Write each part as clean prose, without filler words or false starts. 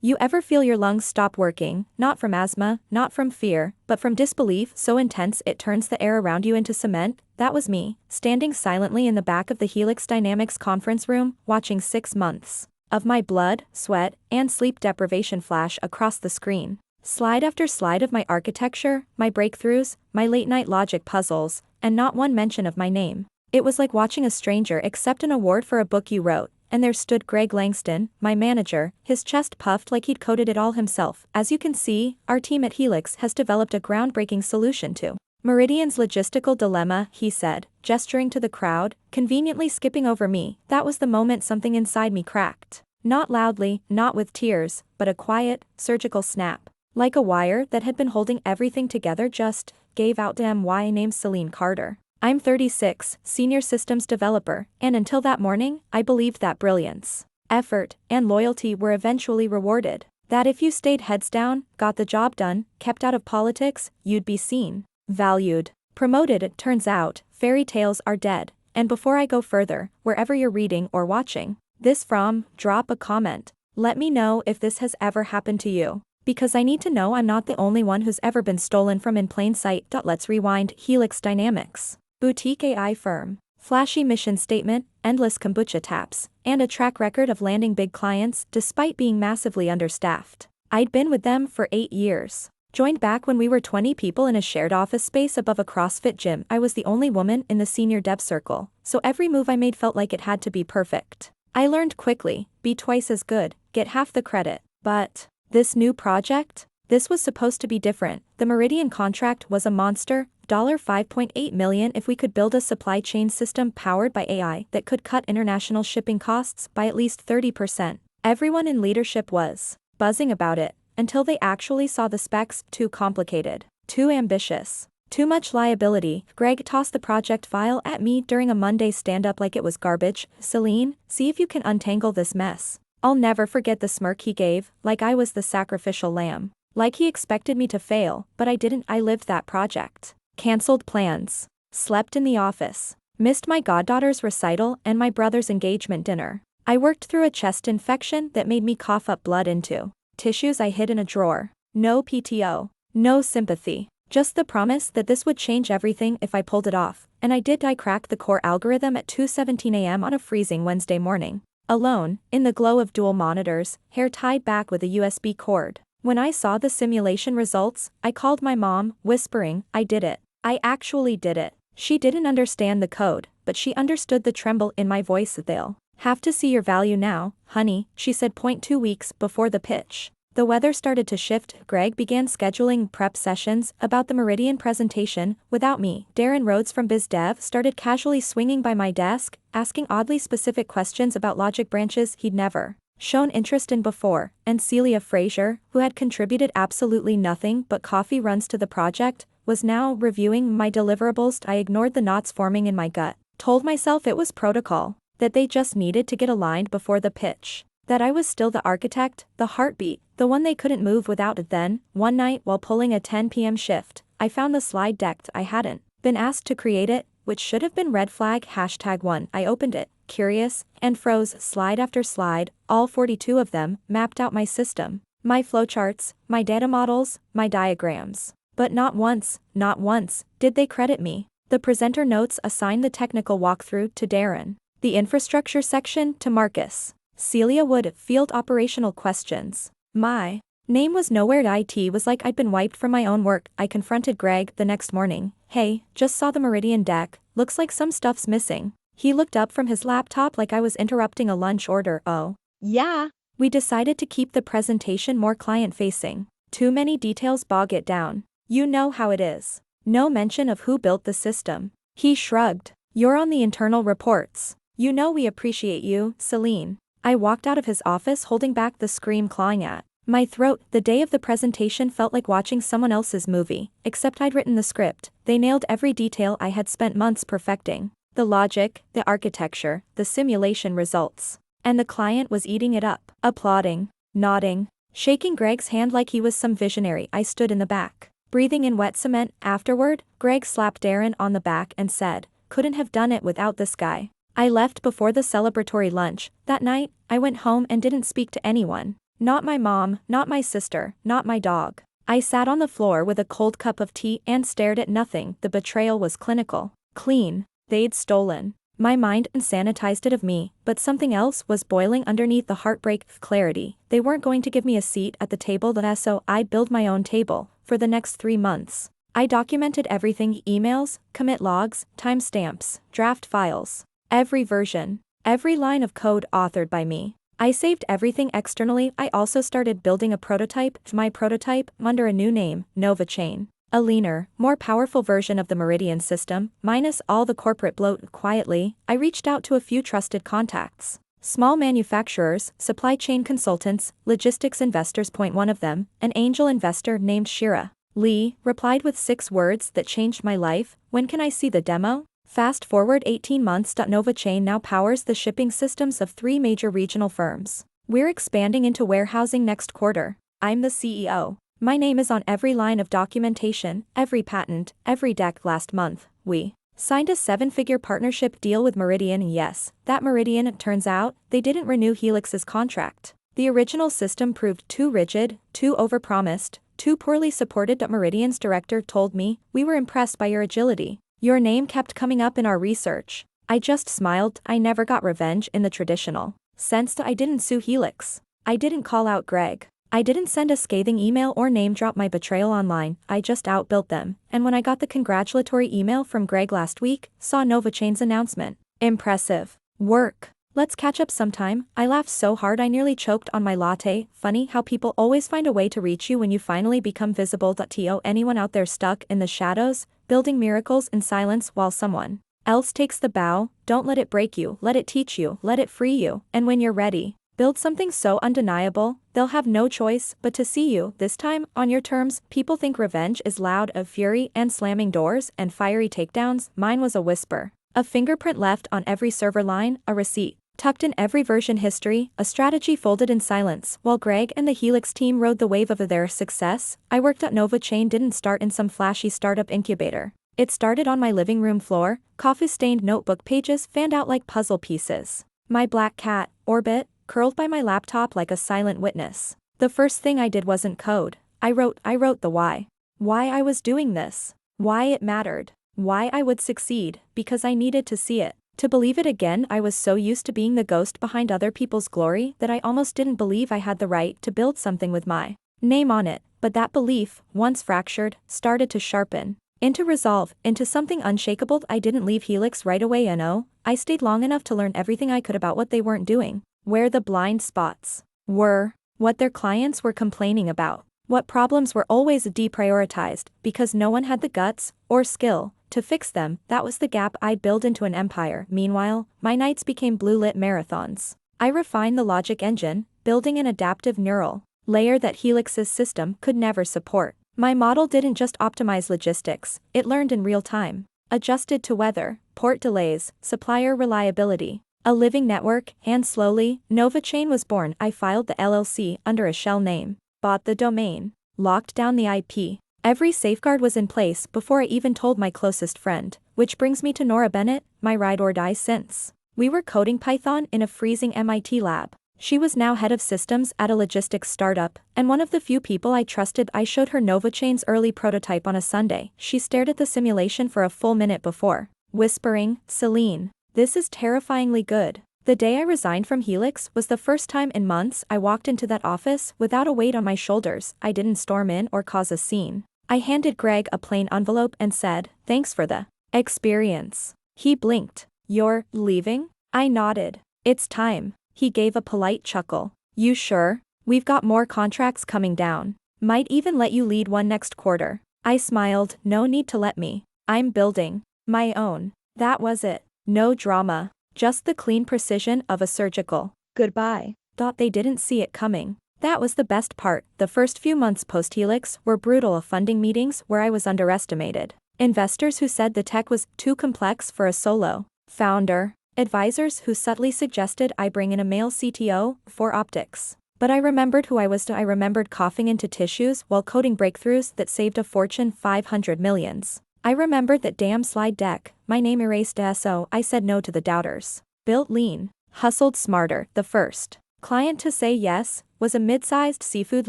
You ever feel your lungs stop working, not from asthma, not from fear, but from disbelief so intense it turns the air around you into cement? That was me, standing silently in the back of the Helix Dynamics conference room, watching 6 months of my blood, sweat, and sleep deprivation flash across the screen. Slide after slide of my architecture, my breakthroughs, my late-night logic puzzles, and not one mention of my name. It was like watching a stranger accept an award for a book you wrote, and there stood Greg Langston, my manager, his chest puffed like he'd coded it all himself. As you can see, our team at Helix has developed a groundbreaking solution to Meridian's logistical dilemma, he said, gesturing to the crowd, conveniently skipping over me. That was the moment something inside me cracked. Not loudly, not with tears, but a quiet, surgical snap. Like a wire that had been holding everything together just gave out. Damn, why name's Celine Carter. I'm 36, senior systems developer, and until that morning, I believed that brilliance, effort, and loyalty were eventually rewarded. That if you stayed heads down, got the job done, kept out of politics, you'd be seen, valued, promoted. It turns out, fairy tales are dead. And before I go further, wherever you're reading or watching this from, drop a comment. Let me know if this has ever happened to you, because I need to know I'm not the only one who's ever been stolen from in plain sight. Let's rewind. Helix Dynamics. Boutique AI firm. Flashy mission statement, endless kombucha taps, and a track record of landing big clients despite being massively understaffed. I'd been with them for 8 years. Joined back when we were 20 people in a shared office space above a CrossFit gym. I was the only woman in the senior dev circle, so every move I made felt like it had to be perfect. I learned quickly, be twice as good, get half the credit. But this new project? This was supposed to be different. The Meridian contract was a monster, $5.8 million if we could build a supply chain system powered by AI that could cut international shipping costs by at least 30%. Everyone in leadership was buzzing about it, until they actually saw the specs. Too complicated, too ambitious, too much liability. Greg tossed the project file at me during a Monday stand-up like it was garbage. Celine, see if you can untangle this mess. I'll never forget the smirk he gave, like I was the sacrificial lamb. Like he expected me to fail, but I didn't. I lived that project. Cancelled plans. Slept in the office. Missed my goddaughter's recital and my brother's engagement dinner. I worked through a chest infection that made me cough up blood into tissues I hid in a drawer. No PTO. No sympathy. Just the promise that this would change everything if I pulled it off. And I did. I cracked the core algorithm at 2:17 a.m. on a freezing Wednesday morning. Alone, in the glow of dual monitors, hair tied back with a USB cord. When I saw the simulation results, I called my mom, whispering, I did it. I actually did it. She didn't understand the code, but she understood the tremble in my voice. They'll have to see your value now, honey, she said. 2 weeks before the pitch, the weather started to shift. Greg began scheduling prep sessions about the Meridian presentation without me. Darren Rhodes from BizDev started casually swinging by my desk, asking oddly specific questions about logic branches he'd never shown interest in before, and Celia Frazier, who had contributed absolutely nothing but coffee runs to the project, was now reviewing my deliverables. I ignored the knots forming in my gut, told myself it was protocol, that they just needed to get aligned before the pitch, that I was still the architect, the heartbeat, the one they couldn't move without. Then, one night while pulling a 10 p.m. shift, I found the slide deck. I hadn't been asked to create it, which should have been red flag #1. I opened it, curious, and froze. Slide after slide, all 42 of them, mapped out my system, my flowcharts, my data models, my diagrams. But not once, did they credit me. The presenter notes assign the technical walkthrough to Darren, the infrastructure section to Marcus. Celia would field operational questions. My name was nowhere. IT was like I'd been wiped from my own work. I confronted Greg the next morning. Hey, just saw the Meridian deck, looks like some stuff's missing. He looked up from his laptop like I was interrupting a lunch order. Oh, yeah. We decided to keep the presentation more client-facing. Too many details bog it down. You know how it is. No mention of who built the system. He shrugged. You're on the internal reports. You know we appreciate you, Celine. I walked out of his office holding back the scream clawing at my throat. The day of the presentation felt like watching someone else's movie, except I'd written the script. They nailed every detail I had spent months perfecting. The logic, the architecture, the simulation results. And the client was eating it up, applauding, nodding, shaking Greg's hand like he was some visionary. I stood in the back, breathing in wet cement. Afterward, Greg slapped Darren on the back and said, couldn't have done it without this guy. I left before the celebratory lunch. That night, I went home and didn't speak to anyone. Not my mom, not my sister, not my dog. I sat on the floor with a cold cup of tea and stared at nothing. The betrayal was clinical. Clean. They'd stolen my mind and sanitized it of me, but something else was boiling underneath the heartbreak. Clarity. They weren't going to give me a seat at the table, so I'd build my own table. For the next 3 months, I documented everything: emails, commit logs, timestamps, draft files. Every version, every line of code authored by me. I saved everything externally. I also started building a prototype, my prototype, under a new name, NovaChain. A leaner, more powerful version of the Meridian system, minus all the corporate bloat. Quietly, I reached out to a few trusted contacts. Small manufacturers, supply chain consultants, logistics investors. One of them, an angel investor named Shira Lee, replied with 6 words that changed my life: "When can I see the demo?" Fast forward 18 months. NovaChain now powers the shipping systems of 3 major regional firms. We're expanding into warehousing next quarter. I'm the CEO. My name is on every line of documentation, every patent, every deck. Last month, we signed a 7-figure partnership deal with Meridian. Yes, that Meridian. It turns out, they didn't renew Helix's contract. The original system proved too rigid, too overpromised, too poorly supported. Meridian's director told me, "We were impressed by your agility. Your name kept coming up in our research." I just smiled. I never got revenge in the traditional sense. I didn't sue Helix. I didn't call out Greg. I didn't send a scathing email or name drop my betrayal online. I just outbuilt them. And when I got the congratulatory email from Greg last week, saw NovaChain's announcement. Impressive work. Let's catch up sometime. I laughed so hard I nearly choked on my latte. Funny how people always find a way to reach you when you finally become visible. To anyone out there stuck in the shadows, building miracles in silence while someone else takes the bow, don't let it break you, let it teach you, let it free you, and when you're ready, build something so undeniable, they'll have no choice but to see you, this time, on your terms. People think revenge is loud of fury and slamming doors and fiery takedowns. Mine was a whisper. A fingerprint left on every server line, a receipt tucked in every version history, a strategy folded in silence. While Greg and the Helix team rode the wave of their success, I worked at NovaChain. Didn't start in some flashy startup incubator. It started on my living room floor, coffee-stained notebook pages fanned out like puzzle pieces. My black cat, Orbit, curled by my laptop like a silent witness. The first thing I did wasn't code. I wrote the why. Why I was doing this. Why it mattered. Why I would succeed, because I needed to see it. To believe it again. I was so used to being the ghost behind other people's glory that I almost didn't believe I had the right to build something with my name on it. But that belief, once fractured, started to sharpen into resolve, into something unshakable. I didn't leave Helix right away. I stayed long enough to learn everything I could about what they weren't doing, where the blind spots were, what their clients were complaining about, what problems were always deprioritized because no one had the guts or skill to fix them. That was the gap I'd build into an empire. Meanwhile, my nights became blue-lit marathons. I refined the logic engine, building an adaptive neural layer that Helix's system could never support. My model didn't just optimize logistics, it learned in real time, adjusted to weather, port delays, supplier reliability, a living network, and slowly, NovaChain was born. I filed the LLC under a shell name, bought the domain, locked down the IP. Every safeguard was in place before I even told my closest friend, which brings me to Nora Bennett, my ride or die since. We were coding Python in a freezing MIT lab. She was now head of systems at a logistics startup, and one of the few people I trusted. I showed her NovaChain's early prototype on a Sunday. She stared at the simulation for a full minute before whispering, "Celine, this is terrifyingly good." The day I resigned from Helix was the first time in months I walked into that office without a weight on my shoulders. I didn't storm in or cause a scene. I handed Greg a plain envelope and said, "Thanks for the experience." He blinked. "You're leaving?" I nodded. "It's time." He gave a polite chuckle. "You sure? We've got more contracts coming down. Might even let you lead one next quarter." I smiled. "No need to let me. I'm building my own." That was it. No drama. Just the clean precision of a surgical goodbye. Thought they didn't see it coming. That was the best part. The first few months post-Helix were brutal. Funding meetings where I was underestimated. Investors who said the tech was too complex for a solo founder. Advisors who subtly suggested I bring in a male CTO for optics. But I remembered who I was. I remembered coughing into tissues while coding breakthroughs that saved a Fortune 500 millions. I remembered that damn slide deck, my name erased. So I said no to the doubters. Built lean. Hustled smarter. The first Client to say yes was a mid-sized seafood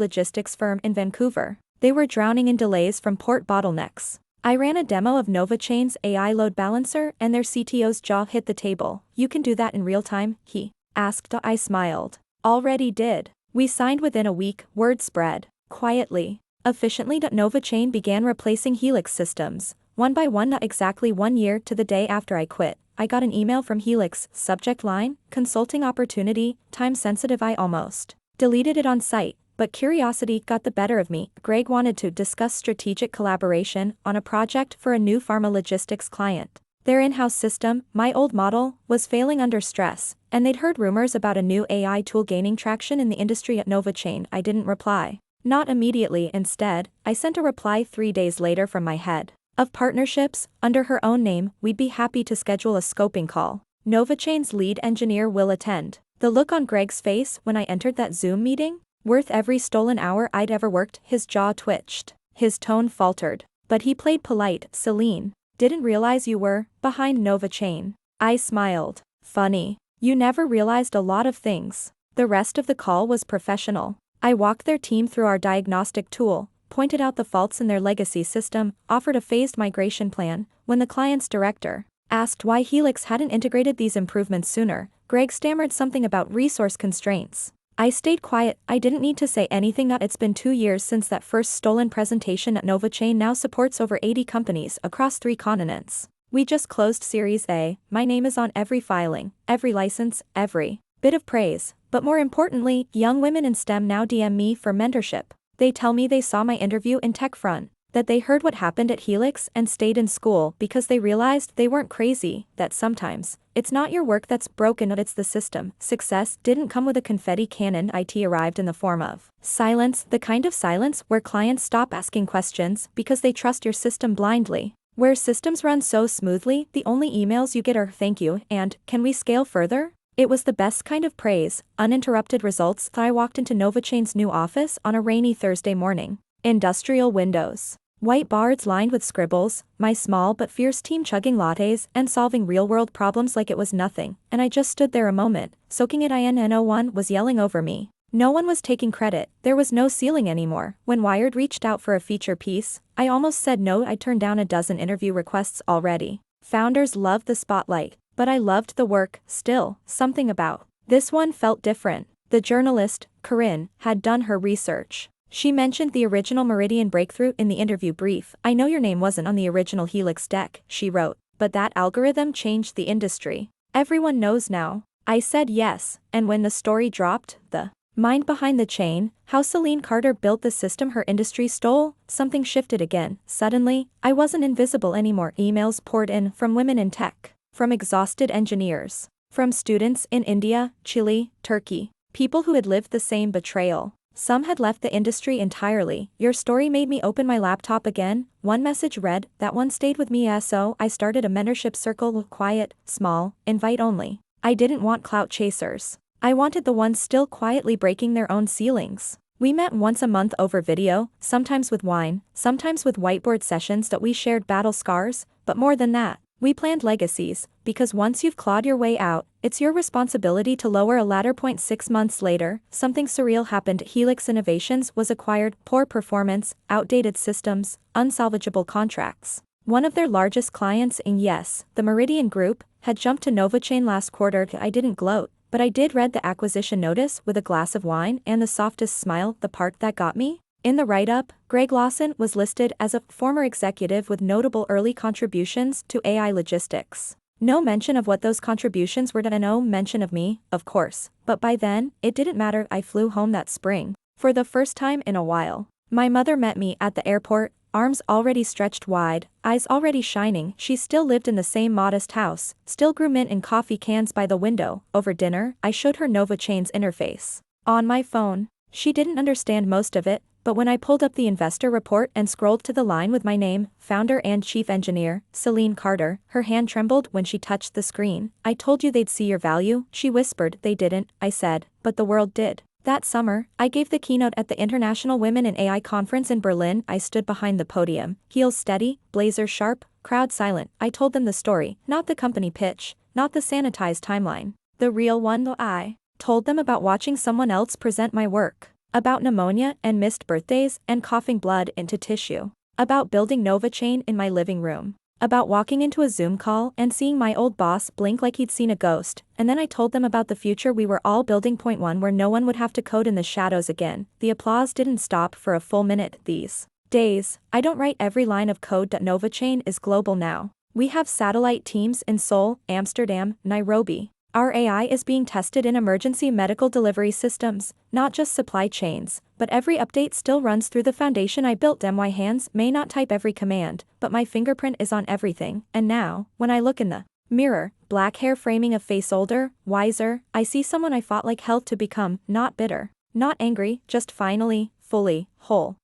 logistics firm in Vancouver. They were drowning in delays from port bottlenecks. I ran a demo of NovaChain's AI load balancer and their CTO's jaw hit the table. "You can do that in real time?" he asked. I smiled. "Already did. We signed within a week." Word spread quietly, efficiently. NovaChain began replacing Helix systems, one by one. Not exactly 1 year to the day after I quit, I got an email from Helix, subject line, consulting opportunity, time sensitive. I almost deleted it on site, but curiosity got the better of me. Greg wanted to discuss strategic collaboration on a project for a new pharma logistics client. Their in-house system, my old model, was failing under stress, and they'd heard rumors about a new AI tool gaining traction in the industry at NovaChain. I didn't reply. Not immediately. Instead, I sent a reply 3 days later from my head of partnerships, under her own name. "We'd be happy to schedule a scoping call. NovaChain's lead engineer will attend." The look on Greg's face when I entered that Zoom meeting? Worth every stolen hour I'd ever worked. His jaw twitched. His tone faltered. But he played polite. "Celine, didn't realize you were behind NovaChain." I smiled. "Funny. You never realized a lot of things." The rest of the call was professional. I walked their team through our diagnostic tool, pointed out the faults in their legacy system, offered a phased migration plan. When the client's director asked why Helix hadn't integrated these improvements sooner, Greg stammered something about resource constraints. I stayed quiet. I didn't need to say anything. It's been 2 years since that first stolen presentation. At NovaChain now supports over 80 companies across 3 continents. We just closed Series A. My name is on every filing, every license, every bit of praise. But more importantly, young women in STEM now DM me for mentorship. They tell me they saw my interview in TechFront, that they heard what happened at Helix and stayed in school because they realized they weren't crazy, that sometimes it's not your work that's broken, it's the system. Success didn't come with a confetti cannon. It arrived in the form of silence, the kind of silence where clients stop asking questions because they trust your system blindly. Where systems run so smoothly, the only emails you get are "thank you" and "can we scale further?" It was the best kind of praise, uninterrupted results. I walked into NovaChain's new office on a rainy Thursday morning. Industrial windows, white boards lined with scribbles, my small but fierce team chugging lattes and solving real-world problems like it was nothing, and I just stood there a moment, soaking it in. No one was yelling over me. No one was taking credit. There was no ceiling anymore. When Wired reached out for a feature piece, I almost said no. I turned down a dozen interview requests already. Founders loved the spotlight, but I loved the work. Still, something about this one felt different. The journalist, Corinne, had done her research. She mentioned the original Meridian breakthrough in the interview brief. "I know your name wasn't on the original Helix deck," she wrote, "but that algorithm changed the industry. Everyone knows now." I said yes, and when the story dropped, the mind behind the chain, how Celine Carter built the system her industry stole, something shifted again. Suddenly, I wasn't invisible anymore. Emails poured in from women in tech, from exhausted engineers, from students in India, Chile, Turkey, people who had lived the same betrayal. Some had left the industry entirely. "Your story made me open my laptop again," one message read. "That one stayed with me." So I started a mentorship circle, quiet, small, invite only. I didn't want clout chasers. I wanted the ones still quietly breaking their own ceilings. We met once a month over video, sometimes with wine, sometimes with whiteboard sessions that we shared battle scars, but more than that, we planned legacies, because once you've clawed your way out, it's your responsibility to lower a ladder. 6 months later, something surreal happened. Helix Innovations was acquired. Poor performance, outdated systems, unsalvageable contracts. One of their largest clients, yes, the Meridian Group, had jumped to NovaChain last quarter. I didn't gloat, but I did read the acquisition notice with a glass of wine and the softest smile. The part that got me? In the write-up, Greg Lawson was listed as a former executive with notable early contributions to AI logistics. No mention of what those contributions were, and no mention of me, of course, but by then, it didn't matter. I flew home that spring, for the first time in a while. My mother met me at the airport, arms already stretched wide, eyes already shining. She still lived in the same modest house, still grew mint in coffee cans by the window. Over dinner, I showed her NovaChain's interface on my phone. She didn't understand most of it, but when I pulled up the investor report and scrolled to the line with my name, founder and chief engineer, Celine Carter, her hand trembled when she touched the screen. "I told you they'd see your value," she whispered. "They didn't," I said, "but the world did." That summer, I gave the keynote at the International Women in AI conference in Berlin. I stood behind the podium, heels steady, blazer sharp, crowd silent. I told them the story, not the company pitch, not the sanitized timeline. The real one. I Told them about watching someone else present my work. About pneumonia and missed birthdays and coughing blood into tissue. About building Nova Chain in my living room. About walking into a Zoom call and seeing my old boss blink like he'd seen a ghost, and then I told them about the future we were all building. Point 1, where no one would have to code in the shadows again. The applause didn't stop for a full minute these days. I don't write every line of code. Nova Chain is global now. We have satellite teams in Seoul, Amsterdam, Nairobi. Our AI is being tested in emergency medical delivery systems, not just supply chains, but every update still runs through the foundation I built. My hands may not type every command, but my fingerprint is on everything, and now, when I look in the mirror, black hair framing a face older, wiser, I see someone I fought like hell to become, not bitter, not angry, just finally, fully, whole.